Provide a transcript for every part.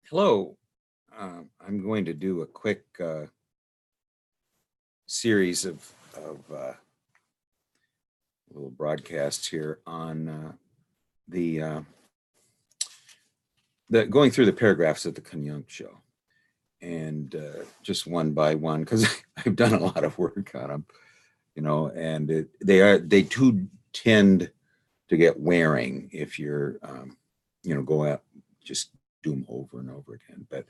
Hello. I'm going to do a quick series of little broadcasts here on the going through the paragraphs of the Conjunction, and just one by one, because I've done a lot of work on them, and they too tend to get wearing if you're go out just do them over and over again, but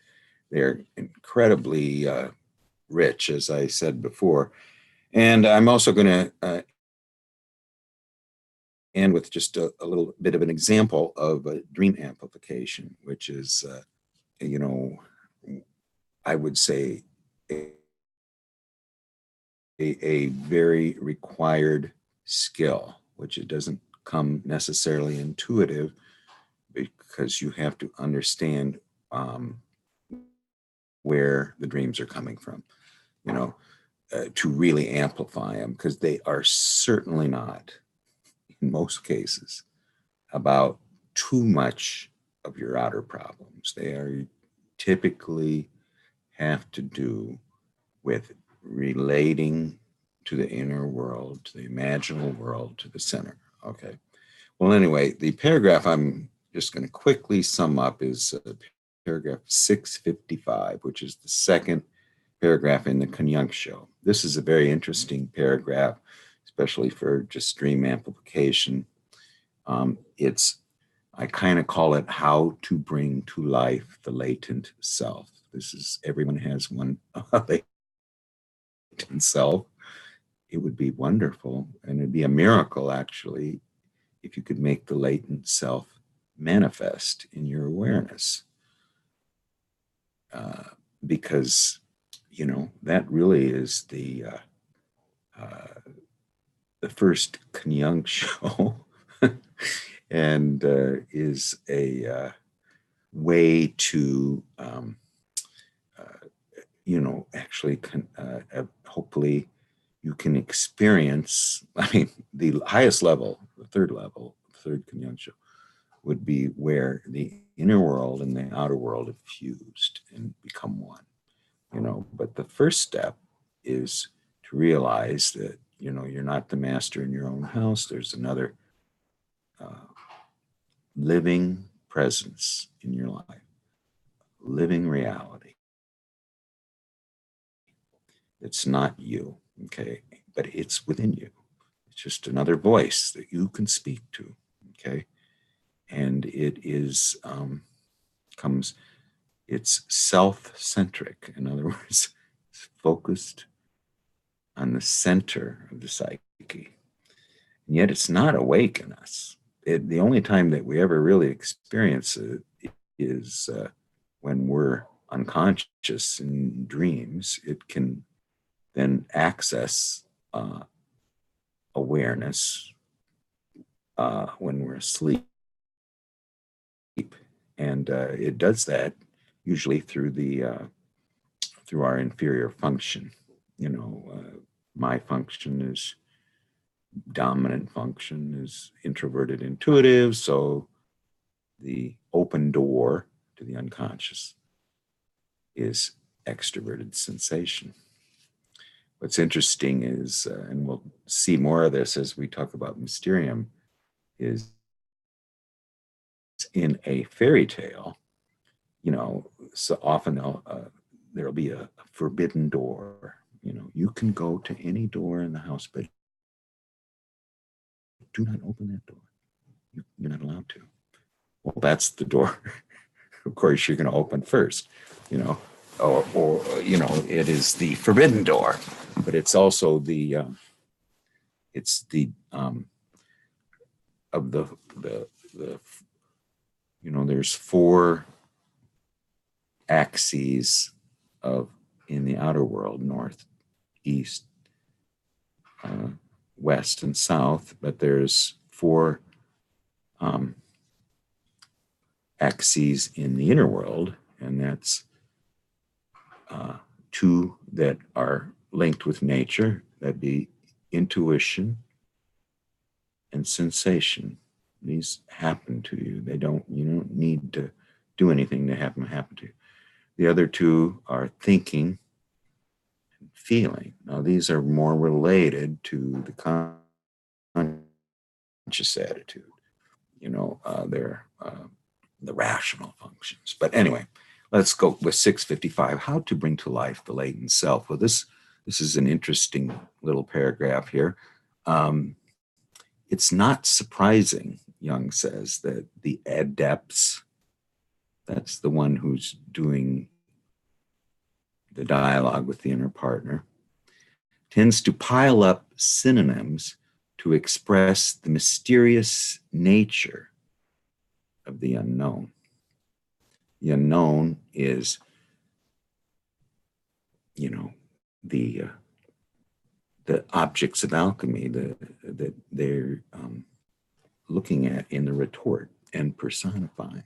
they're incredibly rich, as I said before. And I'm also going to end with just a little bit of an example of a dream amplification, which is, I would say a very required skill, which it doesn't come necessarily intuitive because you have to understand where the dreams are coming from, to really amplify them, because they are certainly not, in most cases, about too much of your outer problems. They are typically have to do with relating to the inner world, to the imaginal world, to the center. Okay. Well, anyway, the paragraph I'm just going to quickly sum up is paragraph 655, which is the second paragraph in the Conjunction. This is a very interesting paragraph, especially for just dream amplification. I kind of call it how to bring to life the latent self. Everyone has one latent self. It would be wonderful, and it'd be a miracle, actually, if you could make the latent self manifest in your awareness. Because, that really is the first Conjunction and is a way to, actually, hopefully you can experience, the highest level, the third Conjunction, would be where the inner world and the outer world have fused and become one, but the first step is to realize that, you're not the master in your own house. There's another living presence in your life, living reality. It's not you, okay, but it's within you. It's just another voice that you can speak to, okay, and it is it's self-centric. In other words, it's focused on the center of the psyche, and yet it's not awake in us. The only time that we ever really experience it is when we're unconscious in dreams. It can then access awareness when we're asleep. And it does that usually through through our inferior function. My function is dominant function is introverted intuitive, so the open door to the unconscious is extroverted sensation. What's interesting is, and we'll see more of this as we talk about Mysterium, is in a fairy tale, so often there'll be a forbidden door. You can go to any door in the house, but do not open that door. You're not allowed to. Well, that's the door, of course, you're going to open first, or it is the forbidden door, but it's also of the there's four axes in the outer world: north, east, west, and south. But there's four axes in the inner world, and that's two that are linked with nature. That'd be intuition and sensation. These happen to you. You don't need to do anything to have them happen to you. The other two are thinking and feeling. Now, these are more related to the conscious attitude. They're the rational functions. But anyway, let's go with 655, how to bring to life the latent self. Well, this is an interesting little paragraph here. It's not surprising, Jung says, that the adepts, that's the one who's doing the dialogue with the inner partner, tends to pile up synonyms to express the mysterious nature of the unknown. The unknown is, the objects of alchemy that they're looking at in the retort and personifying.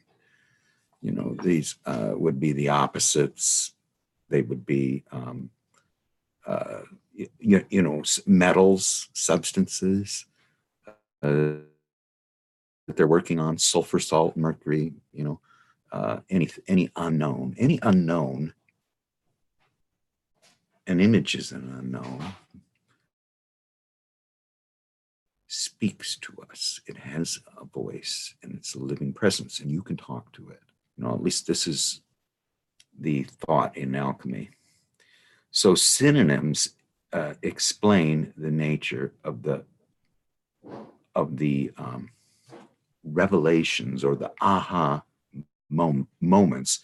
These would be the opposites. They would be, metals, substances that they're working on, sulfur, salt, mercury, any unknown. Any unknown, an image is an unknown, speaks to us. It has a voice and it's a living presence, and you can talk to it. At least this is the thought in alchemy. So synonyms explain the nature of the revelations or the aha moments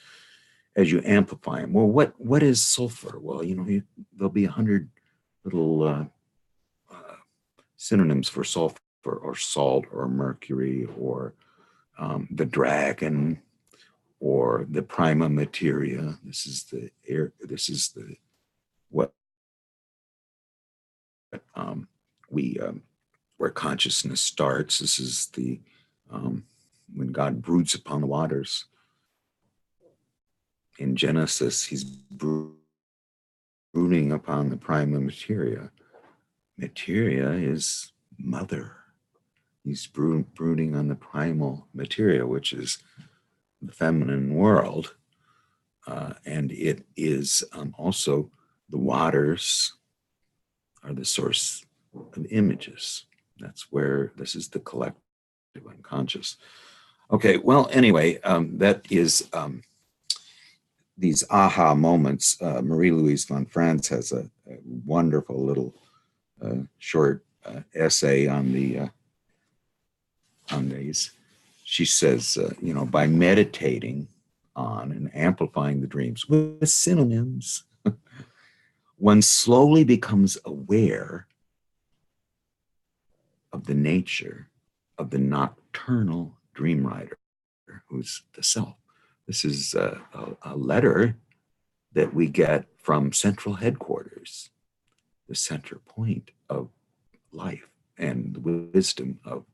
as you amplify them. Well, what is sulfur? Well, there'll be 100 little synonyms for sulfur or salt or mercury or the dragon or the prima materia. This is the air. This is the what where consciousness starts. This is the when God broods upon the waters. In Genesis, he's brooding upon the prima materia. Materia is mother. He's brooding on the primal materia, which is the feminine world. And it is also the waters are the source of images. That's where this is the collective unconscious. Okay, well, anyway, that is these aha moments. Marie-Louise von Franz has a wonderful little short essay on these. She says, by meditating on and amplifying the dreams with synonyms, one slowly becomes aware of the nature of the nocturnal dream writer, who's the self. This is a letter that we get from central headquarters, the center point of life and the wisdom of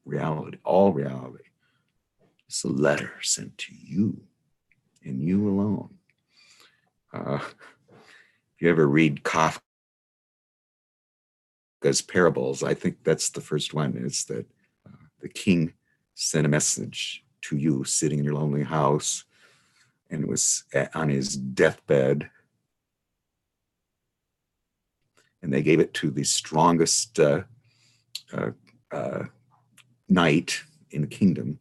reality, all reality. It's a letter sent to you and you alone. If you ever read Kafka's parables, I think that's the first one. It's that the king sent a message to you sitting in your lonely house, and it was on his deathbed. And they gave it to the strongest knight in the kingdom,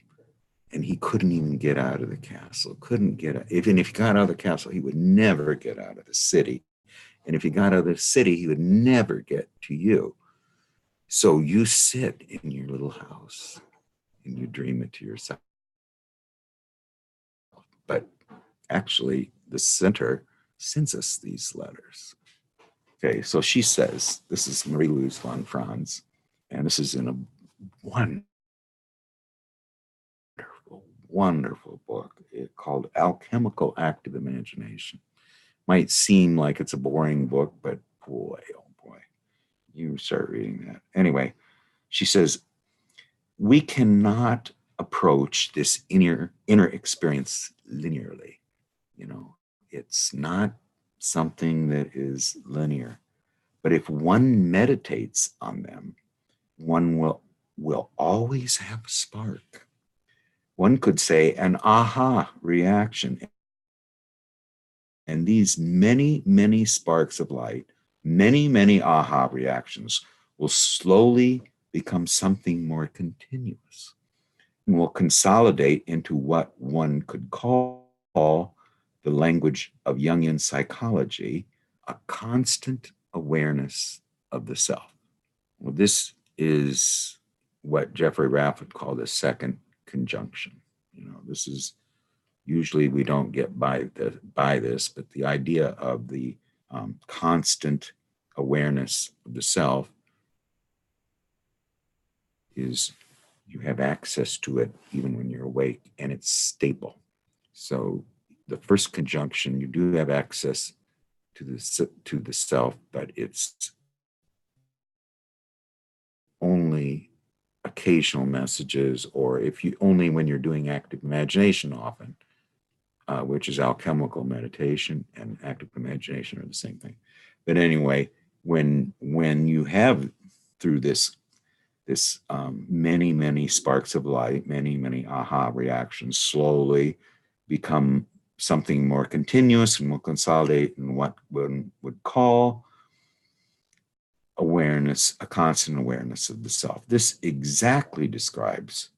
and he couldn't even get out of the castle. Couldn't get out. Even if he got out of the castle, he would never get out of the city. And if he got out of the city, he would never get to you. So you sit in your little house and you dream it to yourself. But actually, the center sends us these letters. Okay, so she says, this is Marie-Louise von Franz, and this is in a wonderful book called Alchemical Active Imagination. Might seem like it's a boring book, but boy, oh boy, you start reading that. Anyway, she says, we cannot approach this inner experience linearly. It's not something that is linear. But if one meditates on them, one will always have a spark. one could say an aha reaction. And these many, many sparks of light, many, many aha reactions will slowly become something more continuous and will consolidate into what one could call the language of Jungian psychology, a constant awareness of the self. Well, this is what Jeffrey Raff would call the second conjunction. This is usually we don't get by this, but the idea of the constant awareness of the self is you have access to it even when you're awake, and it's stable. So the first conjunction, you do have access to the self, but it's only occasional messages, or if you only when you're doing active imagination often, which is alchemical meditation and active imagination are the same thing. But anyway, when you have through this many, many sparks of light, many, many aha reactions slowly become something more continuous and will consolidate in what one would call awareness, a constant awareness of the self. This exactly describes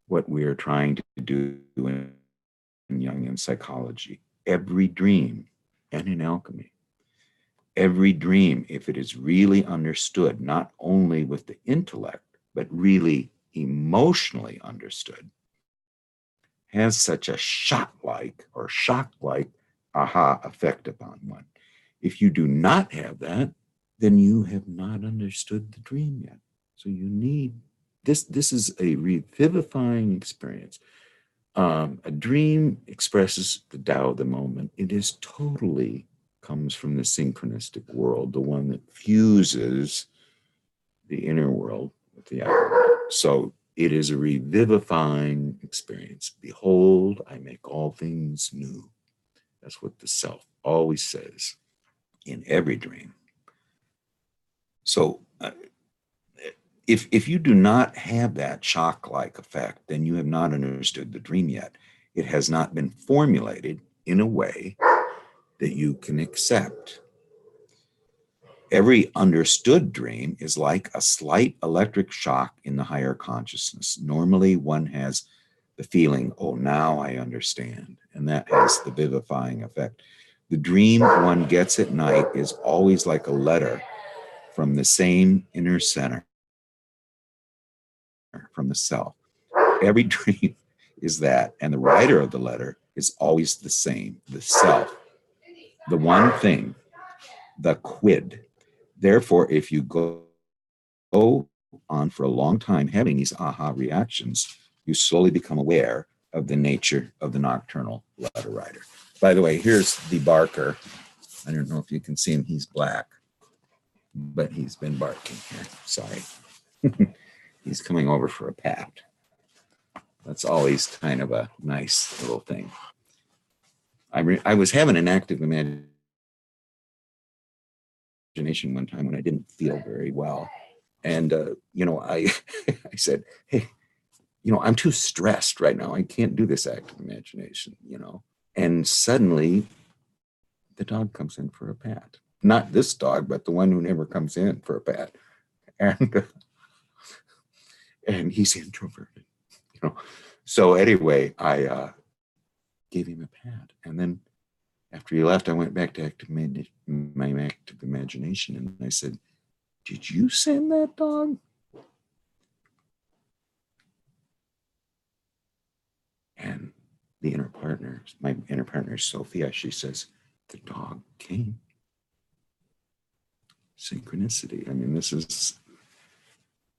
what we are trying to do in Jungian psychology. Every dream, and in alchemy, every dream, if it is really understood, not only with the intellect, but really emotionally understood, has such a shock-like aha effect upon one. If you do not have that, then you have not understood the dream yet. So you need this. This is a revivifying experience. A dream expresses the Tao of the moment. It is totally comes from the synchronistic world, the one that fuses the inner world with the outer world. So it is a revivifying experience. Behold, I make all things new. That's what the self always says in every dream. So if you do not have that shock-like effect, then you have not understood the dream yet. It has not been formulated in a way that you can accept. Every understood dream is like a slight electric shock in the higher consciousness. Normally, one has the feeling, oh, now I understand, and that has the vivifying effect. The dream one gets at night is always like a letter from the same inner center, from the self. Every dream is that, and the writer of the letter is always the same, the self, the one thing, the quid. Therefore, if you go on for a long time having these aha reactions, you slowly become aware of the nature of the nocturnal letter writer. By the way, here's the barker. I don't know if you can see him. He's black, but he's been barking here. Sorry. He's coming over for a pat. That's always kind of a nice little thing. I was having an active imagination one time when I didn't feel very well. And, I said, hey, I'm too stressed right now. I can't do this active imagination, And suddenly the dog comes in for a pat. Not this dog, but the one who never comes in for a pat. And he's introverted, So anyway, I gave him a pat. And then after he left, I went back to my active imagination, and I said, did you send that dog? And my inner partner, Sophia, she says, the dog came. Synchronicity. I mean, this is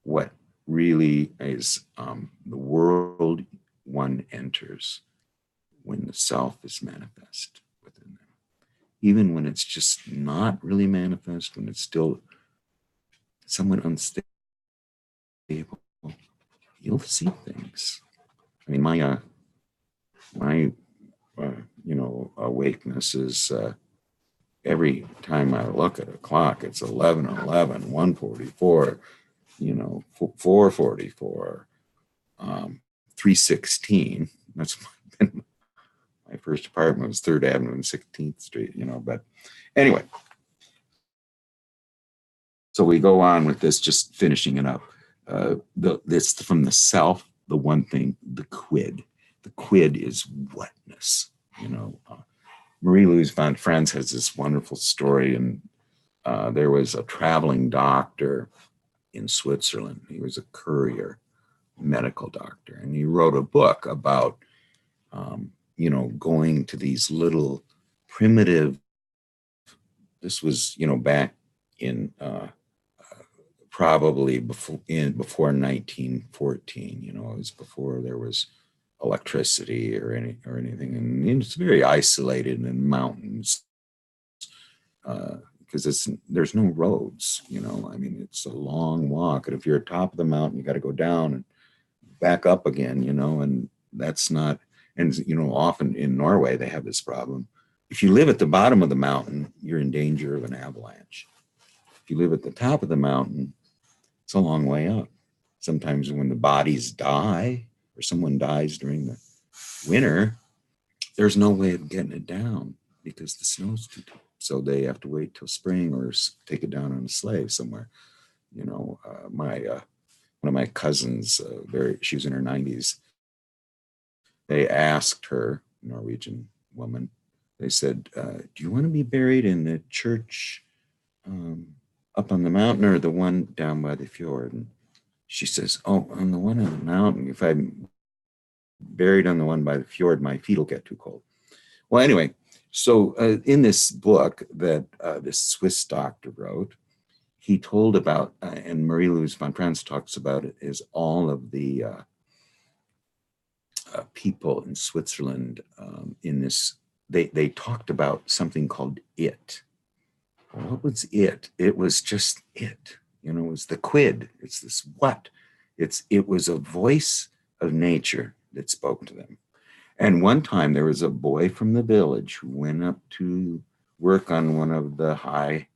what really is the world one enters when the self is manifest within them. Even when it's just not really manifest, when it's still somewhat unstable, you'll see things. I mean, my awakeness is every time I look at a clock, it's 11:11, 1:44, 4:44, 316. That's my first apartment was 3rd Avenue and 16th Street, but anyway. So we go on with this, just finishing it up. This from the self, the one thing, the quid. The quid is whatness, Marie-Louise von Franz has this wonderful story, and there was a traveling doctor in Switzerland. He was a courier, medical doctor, and he wrote a book about, going to these little primitive, this was, back in probably before 1914, it was before there was electricity or anything, and it's very isolated in mountains because there's no roads. I mean, it's a long walk, and if you're at the top of the mountain, you got to go down and back up again, and that's not. And often in Norway they have this problem. If you live at the bottom of the mountain, you're in danger of an avalanche. If you live at the top of the mountain, it's a long way up. Sometimes when the bodies die or someone dies during the winter, there's no way of getting it down because the snow's too deep. So they have to wait till spring or take it down on a sleigh somewhere. One of my cousins, she was in her 90s. They asked her, Norwegian woman, they said, do you want to be buried in the church up on the mountain or the one down by the fjord? And she says, oh, on the one on the mountain. If I'm buried on the one by the fjord, my feet will get too cold. Well, anyway, so in this book that this Swiss doctor wrote, he told about, and Marie-Louise von Franz talks about it, is all of the people in Switzerland in this, they talked about something called it. What was it? It was just it. It was the quid. It's this what. It was a voice of nature that spoke to them. And one time there was a boy from the village who went up to work on one of the high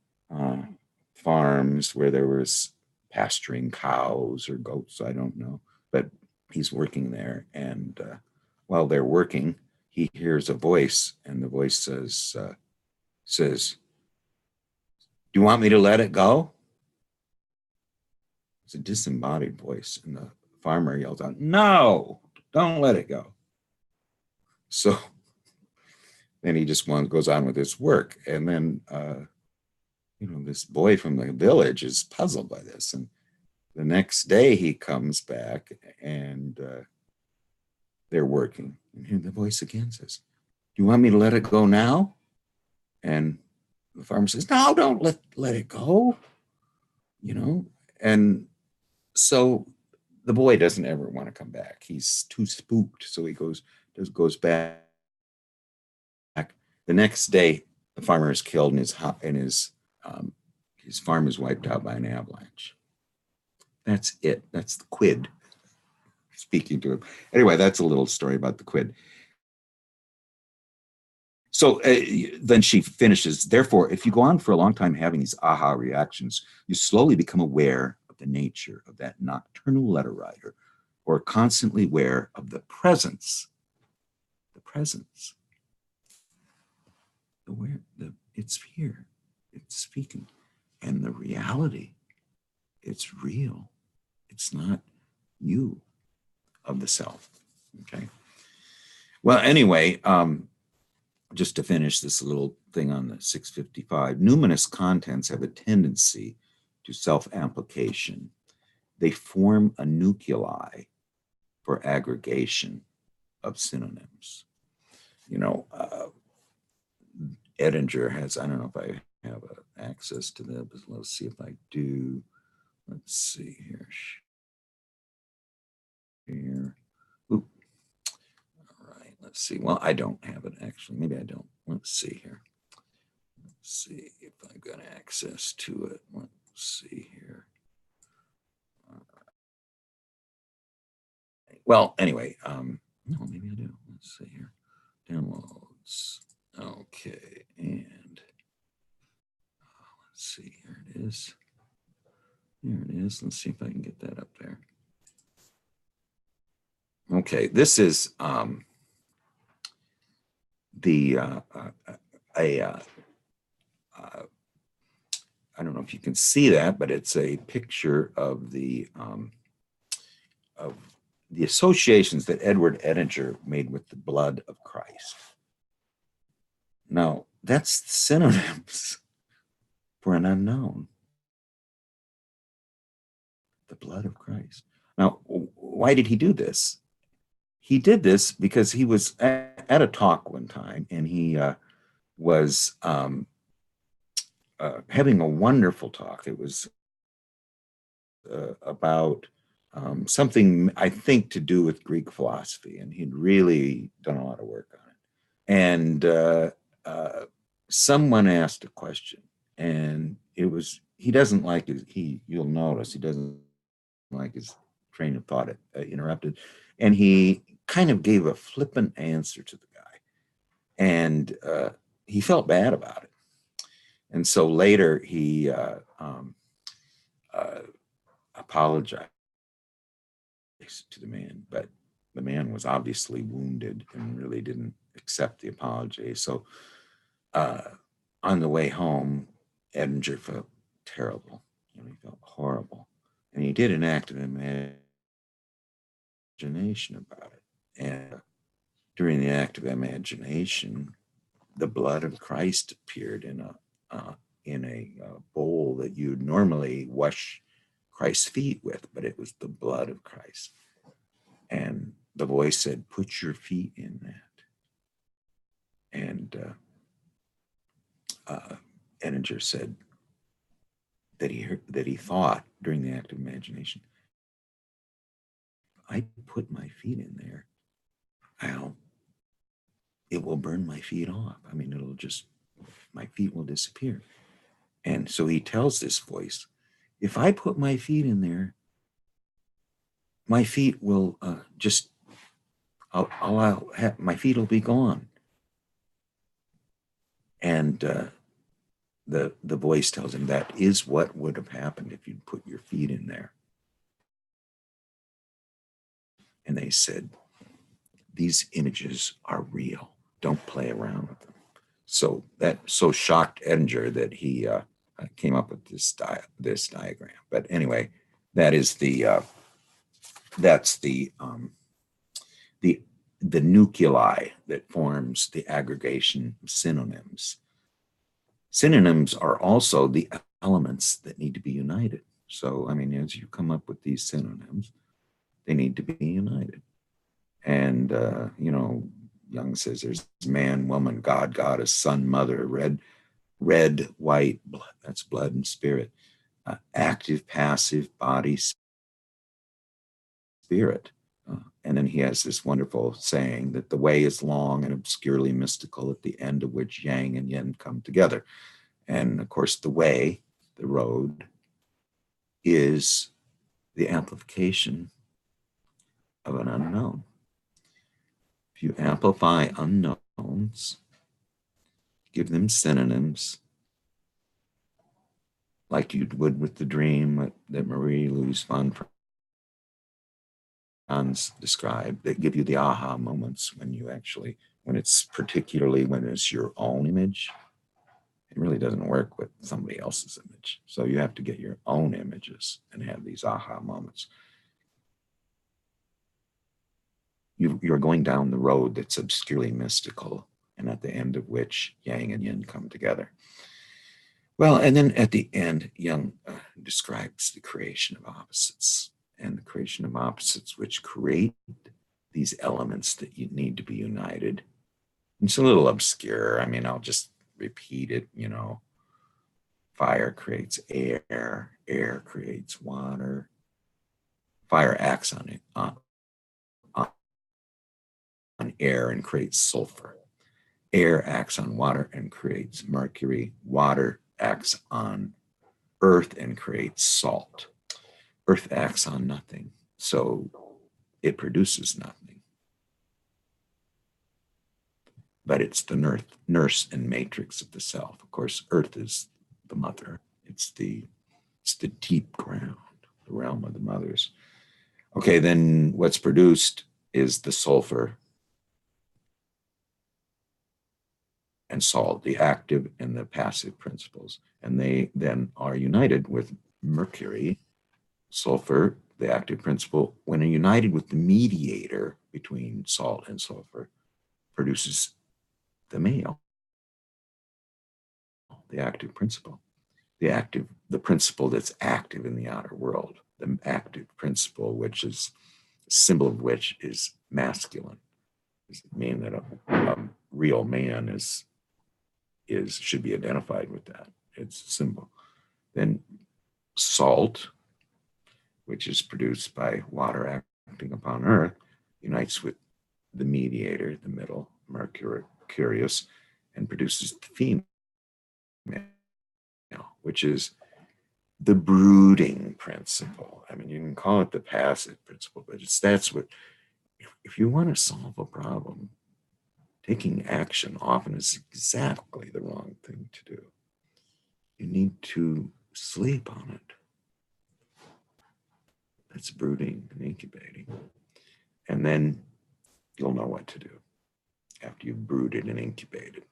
farms where there was pasturing cows or goats, I don't know. But he's working there. And while they're working, he hears a voice, and the voice says, do you want me to let it go? It's a disembodied voice. And the farmer yells out, no, don't let it go. So then he just goes on with his work. And then, this boy from the village is puzzled by this. And the next day he comes back and they're working. And here the voice again says, do you want me to let it go now? And the farmer says, no, don't let it go. And so the boy doesn't ever want to come back. He's too spooked. So he goes back. The next day, the farmer is killed and his farm is wiped out by an avalanche. That's it. That's the quid speaking to him. Anyway, that's a little story about the quid. So then she finishes, therefore, if you go on for a long time having these aha reactions, you slowly become aware of the nature of that nocturnal letter writer, or constantly aware of the presence. It's here, it's speaking. And the reality, it's real. It's not you of the self, okay? Well, anyway, just to finish this little thing on the 655, numinous contents have a tendency to self-amplication. They form a nuclei for aggregation of synonyms. Edinger has, I don't know if I have access to that, but let's see if I do. Let's see here. Ooh. All right, let's see. Well, I don't have it actually. Maybe I don't. Let's see here. Let's see if I've got access to it. Let's see here. Well, anyway, no, maybe I do. Let's see here. Downloads. Okay, and let's see. Here it is. Here it is. Let's see if I can get that up there. Okay, this is the a I don't know if you can see that, but it's a picture of of the associations that Edward Edinger made with the blood of Christ. Now, that's synonyms for an unknown, the blood of Christ. Now, why did he do this? He did this because he was at a talk one time, and he was having a wonderful talk. It was about something, I think, to do with Greek philosophy, and he'd really done a lot of work on it. And someone asked a question, and it was, he doesn't like his, you'll notice he doesn't like his train of thought interrupted, and he kind of gave a flippant answer to the guy, and he felt bad about it. And so later he apologized to the man, but the man was obviously wounded and really didn't accept the apology. So on the way home, Edinger felt terrible. You know, he felt horrible, and he did an act of imagination about it. And during the act of imagination, the blood of Christ appeared in a bowl that you'd normally wash Christ's feet with, but it was the blood of Christ. And the voice said, "Put your feet in that." And Edinger said that he thought during the act of imagination, "I put my feet in there, it will burn my feet off. I mean, my feet will disappear." And so he tells this voice, "If I put my feet in there, my feet will my feet will be gone." And the voice tells him that is what would have happened if you'd put your feet in there. And they said, "These images are real. Don't play around with them." So that so shocked Edinger that he came up with this diagram. But anyway, that is that's the nuclei that forms the aggregation of synonyms. Synonyms are also the elements that need to be united. So, I mean, as you come up with these synonyms, they need to be united. And, Young says there's man, woman, God, goddess, son, mother, red, white, blood, that's blood and spirit, active, passive, body, spirit. And then he has this wonderful saying that the way is long and obscurely mystical, at the end of which yang and yin come together. And of course, the way, the road, is the amplification of an unknown. If you amplify unknowns, give them synonyms, like you would with the dream that Marie-Louise von Franz described, that give you the aha moments when it's your own image. It really doesn't work with somebody else's image. So you have to get your own images and have these aha moments. You're going down the road that's obscurely mystical, and at the end of which yang and yin come together. Well, and then at the end, Jung describes the creation of opposites, and the creation of opposites which create these elements that you need to be united. It's a little obscure. I mean, I'll just repeat it, Fire creates air, air creates water. Fire acts on it, on air and creates sulfur. Air acts on water and creates mercury. Water acts on earth and creates salt. Earth acts on nothing, so it produces nothing. But it's the nurse and matrix of the self. Of course, earth is the mother. It's the deep ground, the realm of the mothers. Okay, then what's produced is the sulfur and salt, the active and the passive principles. And they then are united with mercury, sulfur, the active principle, when united with the mediator between salt and sulfur, produces the male, the active principle, the principle that's active in the outer world, the active principle, which is a symbol of which is masculine. Does it mean that a real man should be identified with that? It's a symbol. Then salt, which is produced by water acting upon earth, unites with the mediator, the middle, Mercurius, and produces the female, which is the brooding principle. I mean, you can call it the passive principle, but that's what, if you want to solve a problem, taking action often is exactly the wrong thing to do. You need to sleep on it. That's brooding and incubating. And then you'll know what to do after you've brooded and incubated.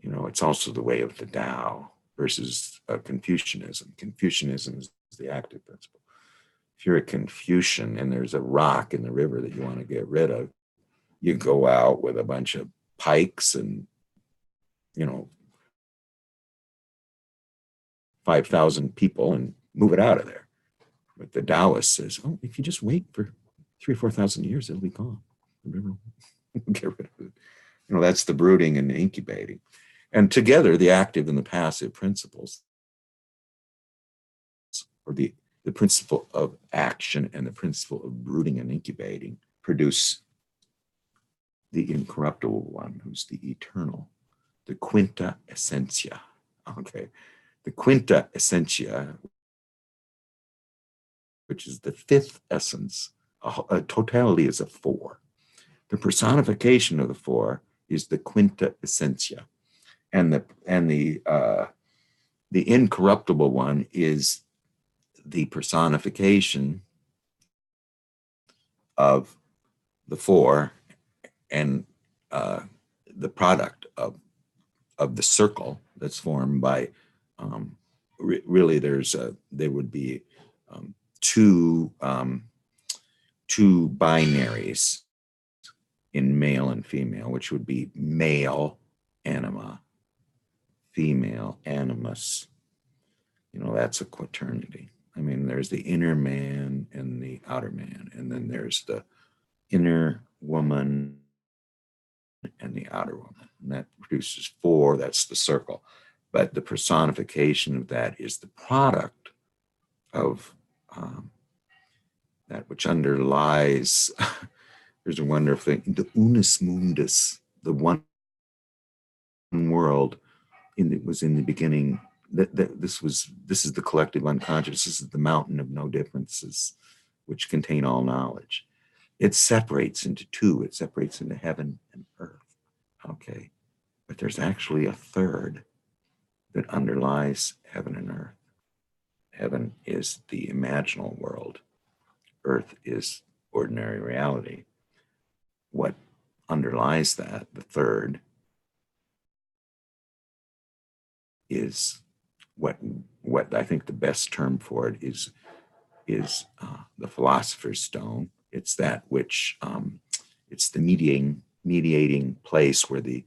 You know, it's also the way of the Tao versus Confucianism. Confucianism is the active principle. If you're a Confucian and there's a rock in the river that you want to get rid of, you go out with a bunch of pikes and, 5,000 people and move it out of there. But the Taoist says, oh, if you just wait for 3,000 or 4,000 years, it'll be gone. The river will get rid of it. That's the brooding and the incubating. And together, the active and the passive principles, or the principle of action and the principle of brooding and incubating, produce the incorruptible one, who's the eternal, the quinta essentia. Okay. The quinta essentia, which is the fifth essence, a totality is a four. The personification of the four is the quinta essentia. And the incorruptible one is the personification of the four and the product of the circle that's formed by really there would be two binaries in male and female, which would be male anima, female animus. That's a quaternity. I mean, there's the inner man and the outer man, and then there's the inner woman and the outer woman. And that produces four, that's the circle. But the personification of that is the product of that which underlies, there's a wonderful thing, the unus mundus, the one world was in the beginning. This is the collective unconscious. This is the mountain of no differences, which contain all knowledge. It separates into two. It separates into heaven and earth. Okay, but there's actually a third that underlies heaven and earth. Heaven is the imaginal world. Earth is ordinary reality. What underlies that, the third, is what I think the best term for it is the philosopher's stone. It's that which it's the mediating place where the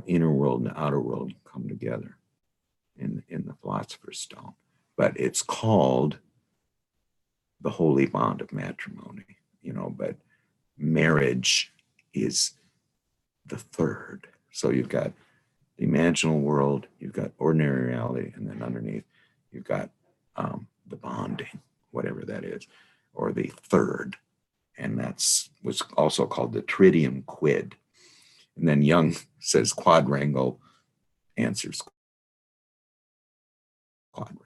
inner world and the outer world come together in the philosopher's stone. But it's called the holy bond of matrimony, but marriage is the third. So you've got the imaginal world, you've got ordinary reality, and then underneath you've got the bonding, whatever that is, or the third. And that's what's also called the tridium quid. And then Jung says quadrangle answers quadrangle,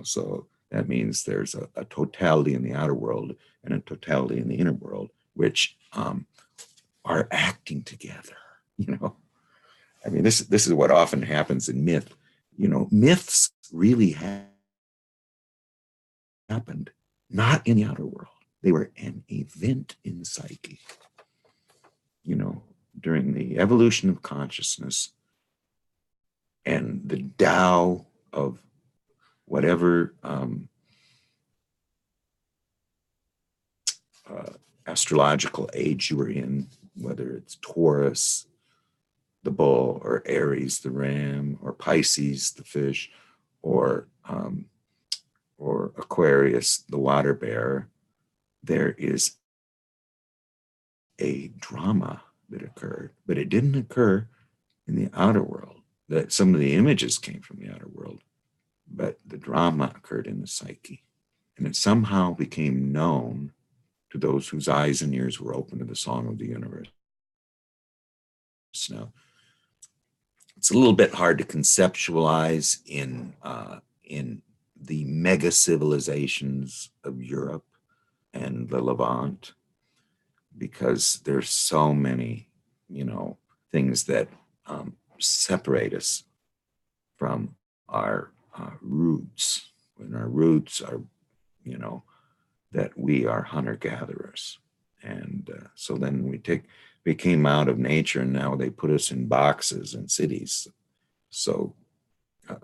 so that means there's a totality in the outer world and a totality in the inner world, which are acting together, I mean, this is what often happens in myth. Myths really happened not in the outer world. They were an event in psyche. You know, during the evolution of consciousness and the Tao of whatever astrological age you were in, whether it's Taurus, the bull, or Aries, the ram, or Pisces, the fish, or Aquarius, the water bear, there is a drama that occurred, but it didn't occur in the outer world. That some of the images came from the outer world, but the drama occurred in the psyche, and it somehow became known to those whose eyes and ears were open to the song of the universe. Now, it's a little bit hard to conceptualize in the mega civilizations of Europe and the Levant, because there's so many, things that separate us from our roots. And our roots are, that we are hunter-gatherers. And so then we came out of nature, and now they put us in boxes in cities. So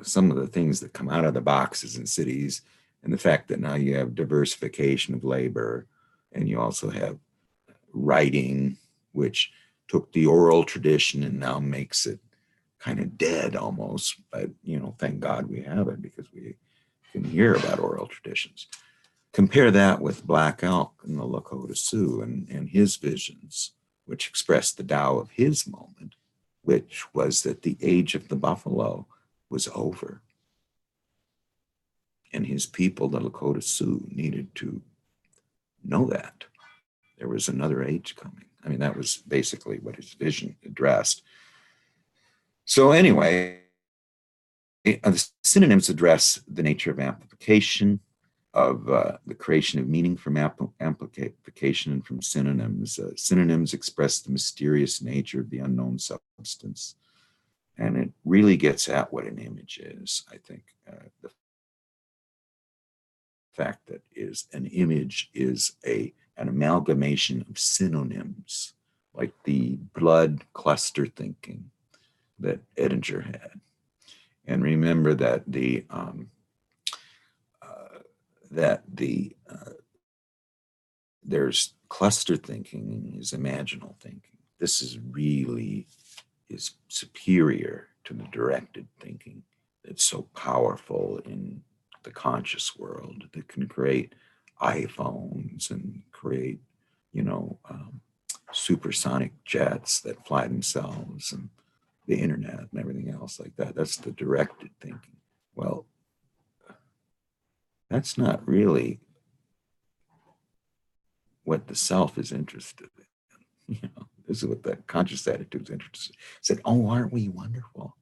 some of the things that come out of the boxes in cities, and the fact that now you have diversification of labor, and you also have writing, which took the oral tradition and now makes it kind of dead almost. But, thank God we have it, because we can hear about oral traditions. Compare that with Black Elk and the Lakota Sioux and his visions, which expressed the Tao of his moment, which was that the age of the buffalo was over. And his people, the Lakota Sioux, needed to know that there was another age coming. I mean, that was basically what his vision addressed. So anyway, the synonyms address the nature of amplification, of the creation of meaning from amplification and from synonyms. Synonyms express the mysterious nature of the unknown substance. And it really gets at what an image is, I think. The fact that an image is an amalgamation of synonyms, like the blood cluster thinking that Edinger had. And remember that there's cluster thinking and is imaginal thinking. This is superior to the directed thinking that's so powerful in the conscious world, that can create iPhones and create, supersonic jets that fly themselves, and the internet and everything else like that. That's the directed thinking. Well, that's not really what the self is interested in. This is what the conscious attitude is interested in. Said, oh, aren't we wonderful?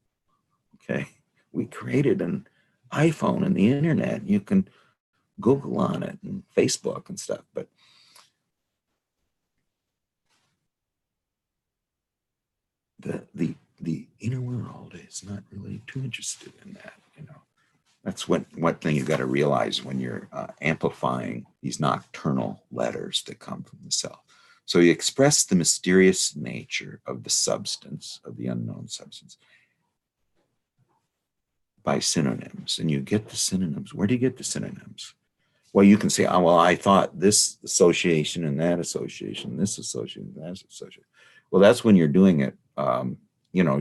Okay, we created an iPhone and the internet. You can Google on it and Facebook and stuff, but the inner world is not really too interested in that. That's one thing you've got to realize when you're amplifying these nocturnal letters that come from the self. So you express the mysterious nature of the substance, of the unknown substance, by synonyms. And you get the synonyms. Where do you get the synonyms? Well, you can say, oh, well, I thought this association and that association, this association, that association. Well, that's when you're doing it,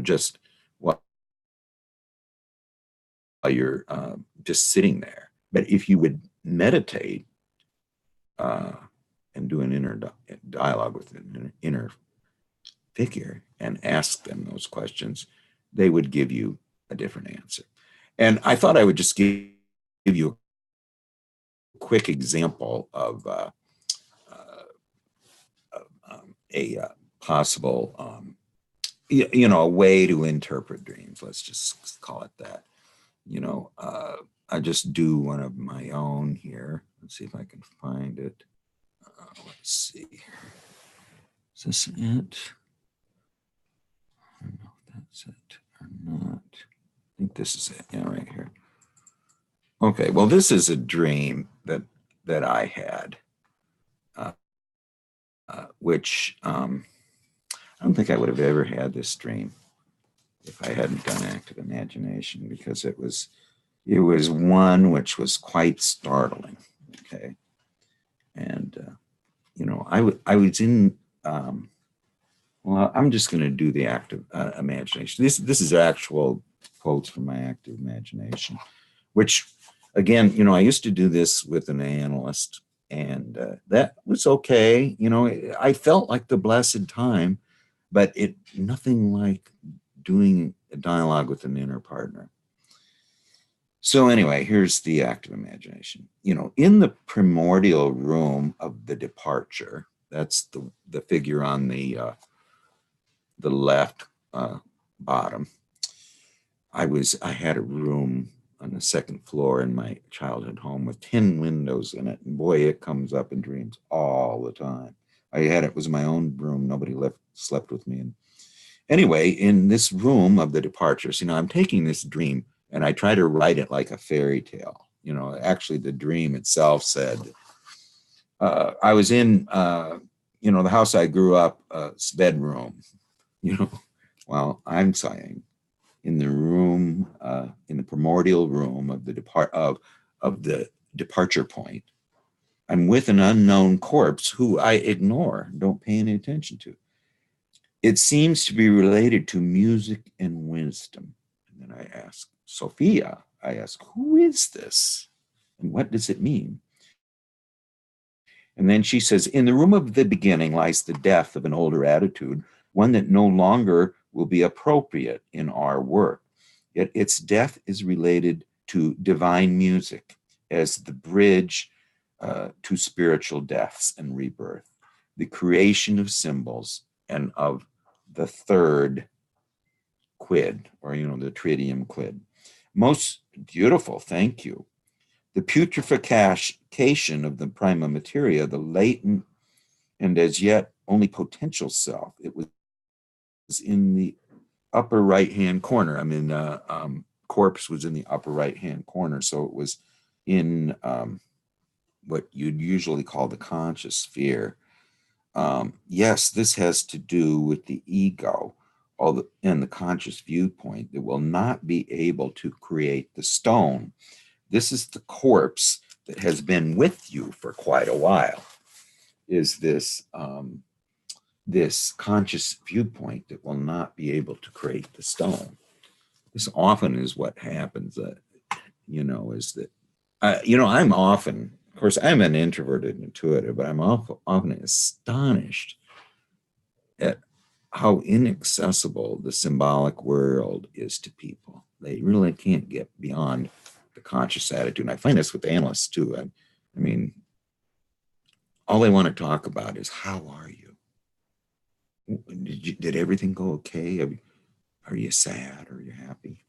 just while you're just sitting there. But if you would meditate and do an inner dialogue with an inner figure and ask them those questions, they would give you a different answer. And I thought I would just give you a quick example of a possible, a way to interpret dreams. Let's just call it that. I just do one of my own here. Let's see if I can find it. Let's see. Is this it? I don't know if that's it or not. I think this is it. Yeah, right here. Okay, well, this is a dream that I had. which I don't think I would have ever had this dream if I hadn't done active imagination, because it was one which was quite startling. Okay, and I was in. Well, I'm just going to do the active imagination. This is actual quotes from my active imagination, which, again, I used to do this with an analyst, and that was okay. I felt like the blessed time, but nothing like doing a dialogue with an inner partner. So anyway, here's the active imagination. In the primordial room of the departure, that's the figure on the left bottom. I had a room on the second floor in my childhood home with 10 windows in it, and boy, it comes up in dreams all the time. It was my own room. Nobody slept with me. And anyway, in this room of the departures, I'm taking this dream and I try to write it like a fairy tale. Actually, the dream itself said, I was in, the house I grew up, bedroom. Well, I'm saying in the room, in the primordial room of the departure point, I'm with an unknown corpse who I ignore, don't pay any attention to. It seems to be related to music and wisdom. And then I ask Sophia, who is this? And what does it mean? And then she says, in the room of the beginning lies the death of an older attitude, one that no longer will be appropriate in our work. Yet its death is related to divine music as the bridge to spiritual deaths and rebirth, the creation of symbols and of the third quid, or, the tritium quid. Most beautiful, thank you. The putrefaction of the prima materia, the latent and as yet only potential self. It was in the upper right-hand corner. Corpse was in the upper right-hand corner, so it was in what you'd usually call the conscious sphere. Yes, this has to do with the ego and the conscious viewpoint that will not be able to create the stone. This is the corpse that has been with you for quite a while, is this this conscious viewpoint that will not be able to create the stone. This often is what happens, is that, I'm often, of course, I'm an introverted intuitive, but I'm often astonished at how inaccessible the symbolic world is to people. They really can't get beyond the conscious attitude. And I find this with analysts too. I mean, all they want to talk about is, how are you? Did everything go okay? Are you sad? Are you happy?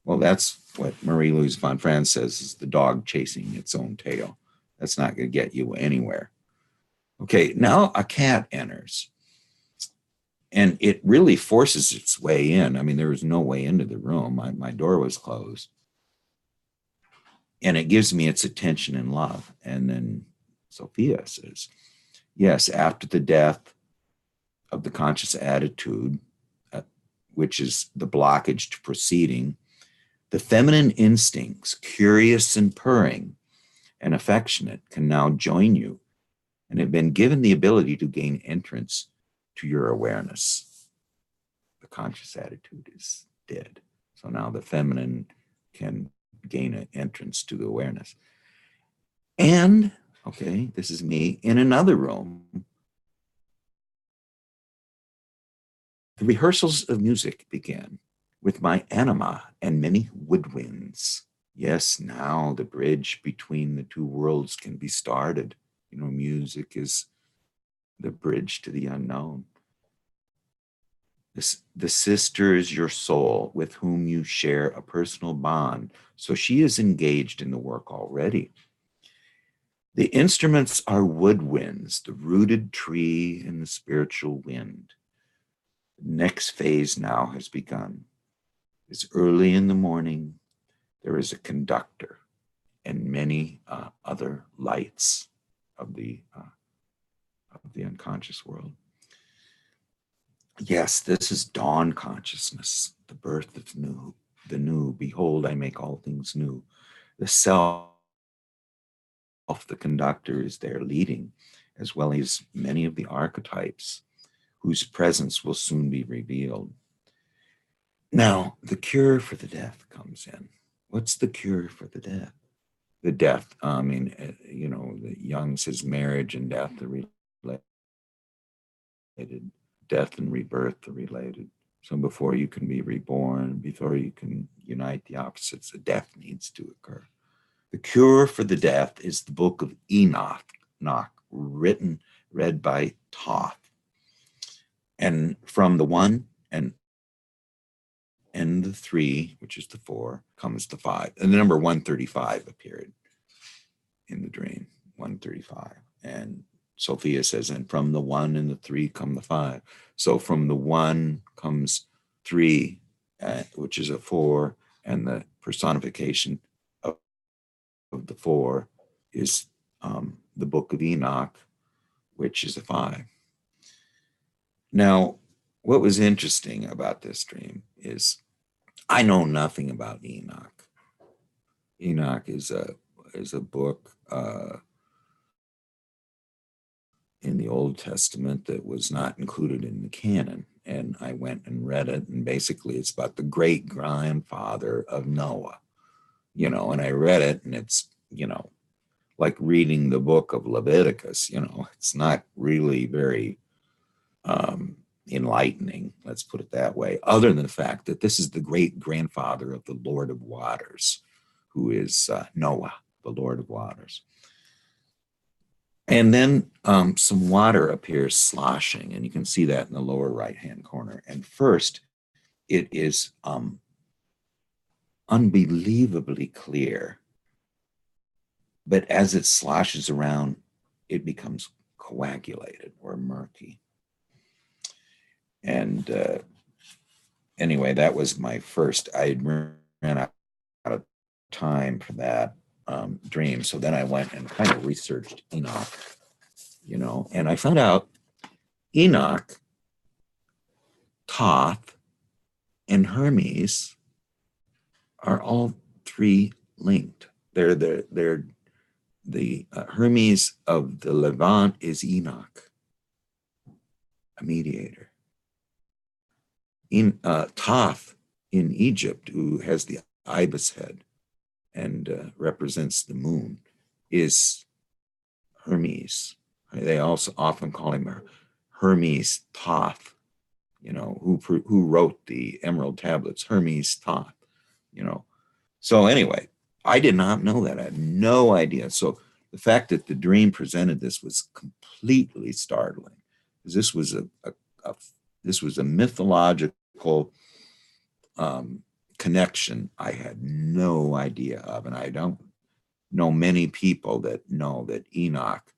Well, that's what Marie-Louise von Franz says is the dog chasing its own tail. That's not going to get you anywhere. Okay, now a cat enters. And it really forces its way in. There was no way into the room. My door was closed. And it gives me its attention and love. And then Sophia says, yes, after the death of the conscious attitude, which is the blockage to proceeding, the feminine instincts, curious and purring and affectionate, can now join you and have been given the ability to gain entrance to your awareness. The conscious attitude is dead. So now the feminine can gain an entrance to the awareness. And, okay, this is me in another room. The rehearsals of music began with my anima and many woodwinds. Yes, now the bridge between the two worlds can be started. Music is the bridge to the unknown. The sister is your soul with whom you share a personal bond. So she is engaged in the work already. The instruments are woodwinds, the rooted tree and the spiritual wind. The next phase now has begun. It's early in the morning. There is a conductor and many other lights of the the unconscious world. Yes, this is dawn consciousness, the birth of new, the new. Behold, I make all things new. The self, the conductor, is there leading, as well as many of the archetypes whose presence will soon be revealed. Now, the cure for the death comes in. What's the cure for the death? The death, the Jung says marriage and death are related. Death and rebirth are related. So before you can be reborn, before you can unite the opposites, a death needs to occur. The cure for the death is the book of Enoch, read by Thoth. And from the one and the three, which is the four, comes the five. And the number 135 appeared in the dream, 135. And Sophia says, and from the one and the three come the five. So from the one comes three, which is a four, and the personification of the four is the book of Enoch, which is a five. Now, what was interesting about this dream is I know nothing about Enoch. Enoch is a book in the Old Testament that was not included in the canon. And I went and read it, and basically it's about the great grandfather of Noah, and I read it, and it's, like reading the book of Leviticus, it's not really very enlightening, let's put it that way, other than the fact that this is the great grandfather of the Lord of Waters, who is Noah, the Lord of Waters. And then some water appears sloshing, and you can see that in the lower right-hand corner. And first, it is unbelievably clear, but as it sloshes around, it becomes coagulated or murky. And anyway, that was my first. I ran out of time for that dream. So then I went and kind of researched Enoch, and I found out Enoch, Thoth, and Hermes are all three linked. They're the Hermes of the Levant is Enoch, a mediator. Thoth in Egypt, who has the ibis head and represents the moon, is Hermes. They also often call him Hermes Thoth, who wrote the Emerald Tablets, Hermes Thoth, So anyway, I did not know that. I had no idea. So the fact that the dream presented this was completely startling, because this was a mythological connection I had no idea of, and I don't know many people that know that Enoch,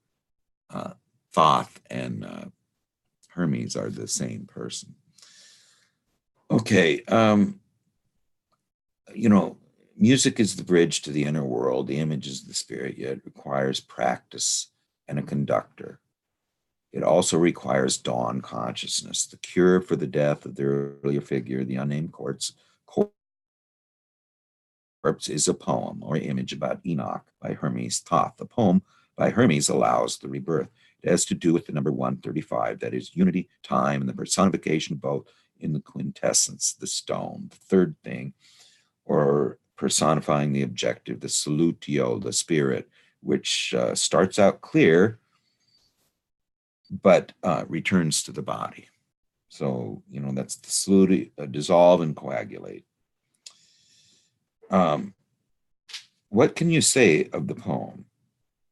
Thoth, and Hermes are the same person. Okay, music is the bridge to the inner world. The image is the spirit, yet it requires practice and a conductor. It also requires dawn consciousness. The cure for the death of the earlier figure, the unnamed corpse, is a poem or image about Enoch by Hermes Thoth. The poem by Hermes allows the rebirth. It has to do with the number 135, that is unity, time, and the personification of both in the quintessence, the stone. The third thing, or personifying the objective, the solutio, the spirit, which starts out clear, but returns to the body. So, that's the solutio, dissolve and coagulate. What can you say of the poem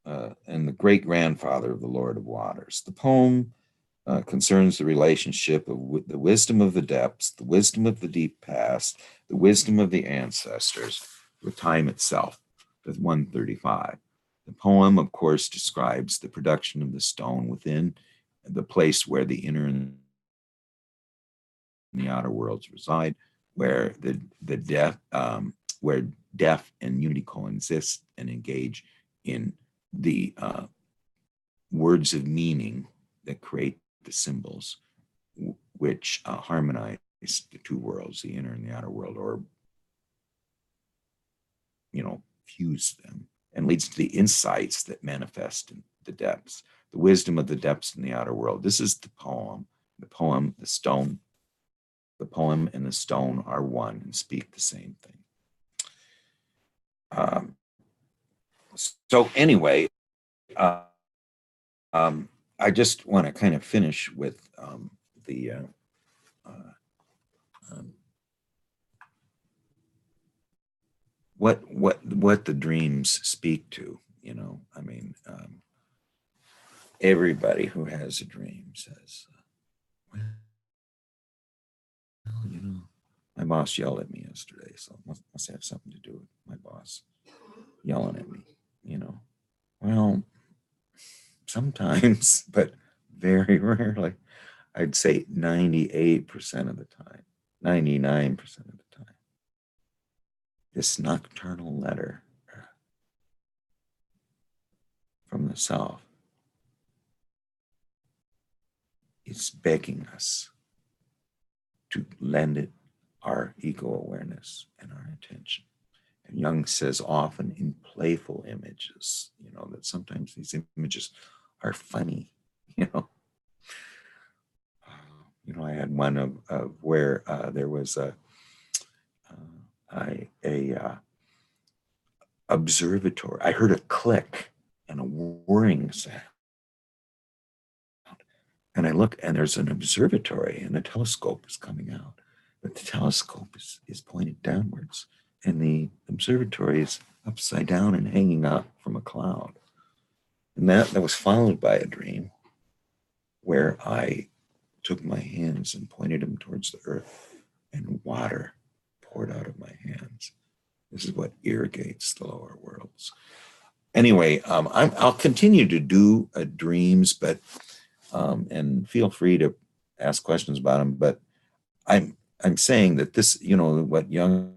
and the great grandfather of the Lord of Waters? The poem concerns the relationship of the wisdom of the depths, the wisdom of the deep past, the wisdom of the ancestors, with time itself, with 135. The poem, of course, describes the production of the stone within the place where the inner and the outer worlds reside, where the death, where death and unity coexist and engage in the words of meaning that create the symbols which harmonize the two worlds, the inner and the outer world, or fuse them, and leads to the insights that manifest in the depths, the wisdom of the depths in the outer world. This is the poem. The poem, the stone, the poem and the stone are one and speak the same thing. So anyway, I just want to kind of finish with the what the dreams speak to. I mean, everybody who has a dream says, well, my boss yelled at me yesterday, so it must have something to do with my boss yelling at me. Well, sometimes, but very rarely. I'd say 98% of the time, 99% of the time. This nocturnal letter from the South is begging us to lend it our ego awareness and our attention. And Jung says often in playful images, that sometimes these images are funny, I had one of where there was a observatory. I heard a click and a whirring sound. And I look, and there's an observatory, and a telescope is coming out. But the telescope is pointed downwards, and the observatory is upside down and hanging up from a cloud. And that was followed by a dream where I took my hands and pointed them towards the earth, and water poured out of my hands. This is what irrigates the lower worlds. Anyway, I'll continue to do dreams, but and feel free to ask questions about them. But I'm saying that this, what Jung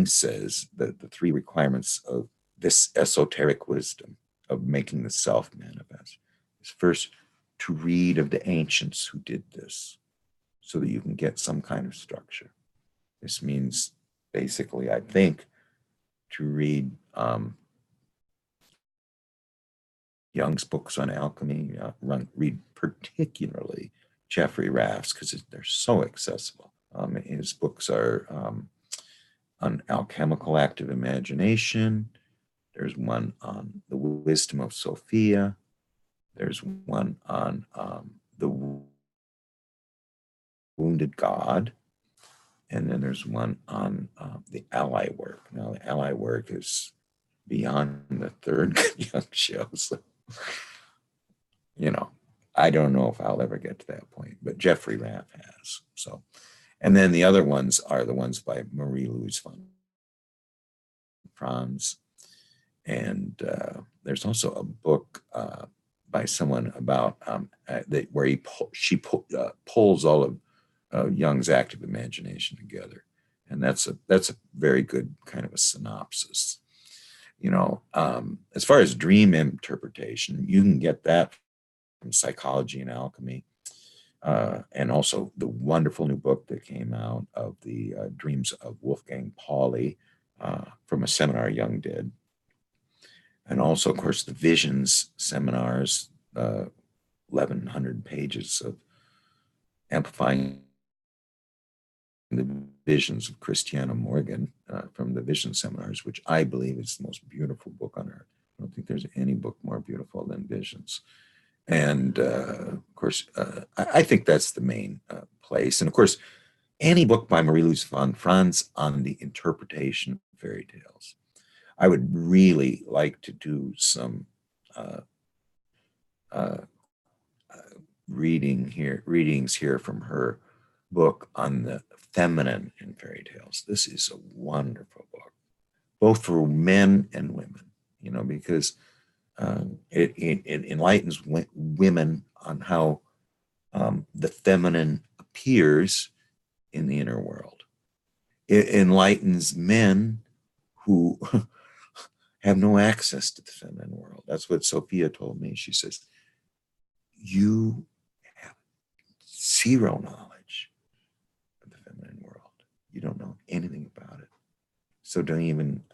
says, that the three requirements of this esoteric wisdom of making the self manifest is first to read of the ancients who did this, so that you can get some kind of structure. This means basically, I think, to read Jung's books on alchemy, read particularly Jeffrey Raff's, because they're so accessible. His books are on alchemical active imagination. There's one on the wisdom of Sophia. There's one on the wounded God. And then there's one on the ally work. Now, the ally work is beyond the third Jung show. So, I don't know if I'll ever get to that point, but Jeffrey Raff has. So, and then the other ones are the ones by Marie-Louise von Franz. And there's also a book by someone about where she pulls all of Jung's active imagination together, and that's a very good kind of a synopsis. As far as dream interpretation, you can get that from Psychology and Alchemy, and also the wonderful new book that came out of the dreams of Wolfgang Pauli from a seminar Jung did. And also, of course, the Visions seminars, 1,100 pages of amplifying the visions of Christiana Morgan from the Vision seminars, which I believe is the most beautiful book on earth. I don't think there's any book more beautiful than Visions. And of course, I think that's the main place. And of course, any book by Marie-Louise von Franz on the interpretation of fairy tales. I would really like to do some readings here from her book on the feminine in fairy tales. This is a wonderful book, both for men and women, because it enlightens women on how the feminine appears in the inner world. It enlightens men who have no access to the feminine world. That's what Sophia told me. She says, you have zero knowledge of the feminine world. You don't know anything about it. So don't even,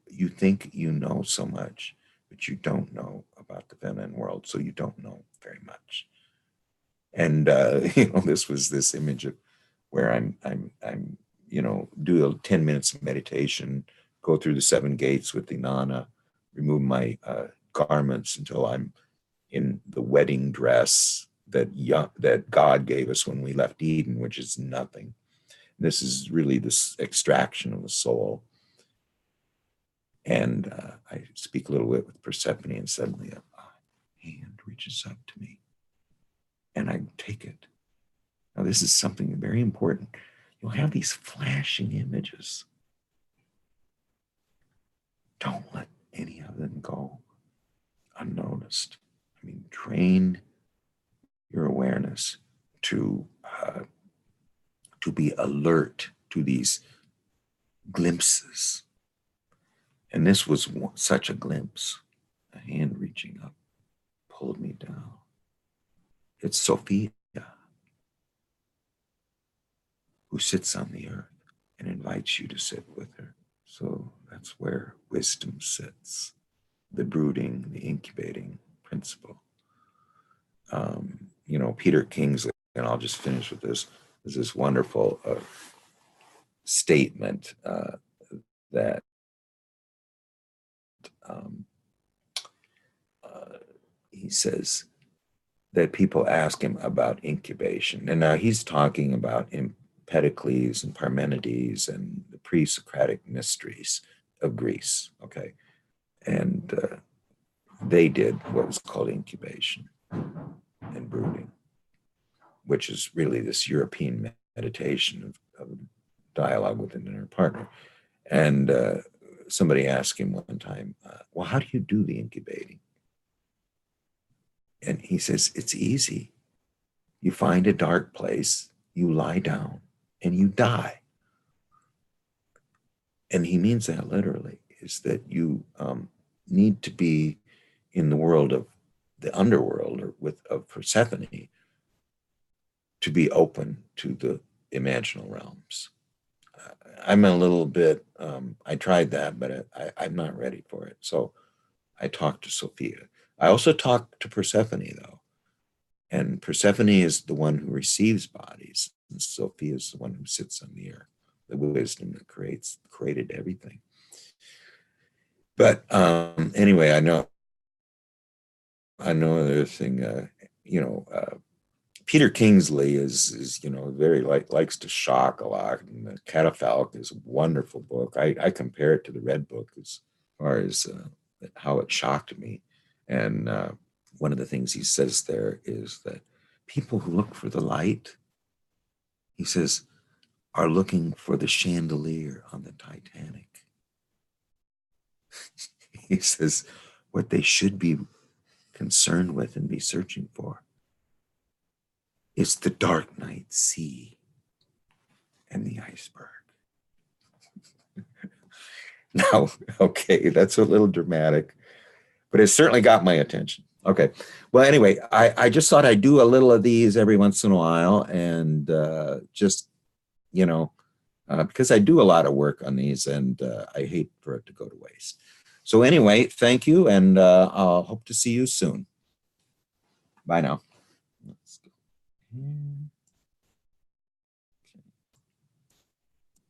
you think you know so much, but you don't know about the feminine world. So you don't know very much. And, this was this image of where I'm, do a 10 minutes of meditation, go through the 7 gates with the Nana, remove my garments until I'm in the wedding dress that God gave us when we left Eden, which is nothing. This is really this extraction of the soul. And I speak a little bit with Persephone, and suddenly a hand reaches up to me, and I take it. Now, this is something very important. You'll have these flashing images. Don't let any of them go unnoticed. I mean, train your awareness to be alert to these glimpses. And this was such a glimpse. A hand reaching up pulled me down. It's Sophia, who sits on the earth and invites you to sit with her. So that's where wisdom sits, the brooding, the incubating principle. Peter Kingsley, and I'll just finish with this, is this wonderful statement that he says that people ask him about incubation. And now he's talking about Empedocles and Parmenides and the pre-Socratic mysteries of Greece, okay? And they did what was called incubation and brooding, which is really this European meditation of dialogue with an inner partner. And somebody asked him one time, well, how do you do the incubating? And he says, it's easy. You find a dark place, you lie down, and you die. And he means that literally, is that you need to be in the world of the underworld or of Persephone to be open to the imaginal realms. I'm a little bit, I tried that, but I'm not ready for it. So I talked to Sophia. I also talked to Persephone, though. And Persephone is the one who receives bodies, and Sophia is the one who sits on the earth, the wisdom that created everything. But anyway, I know another thing, Peter Kingsley is very likes to shock a lot. And the Catafalque is a wonderful book. I compare it to the Red Book as far as how it shocked me. And one of the things he says there is that people who look for the light, he says, are looking for the chandelier on the Titanic. He says what they should be concerned with and be searching for is the dark night sea and the iceberg. Now, okay, that's a little dramatic, but it certainly got my attention. Okay. Well, anyway, I just thought I'd do a little of these every once in a while, and because I do a lot of work on these, and I hate for it to go to waste. So anyway, thank you, and I'll hope to see you soon. Bye now. Let's go here.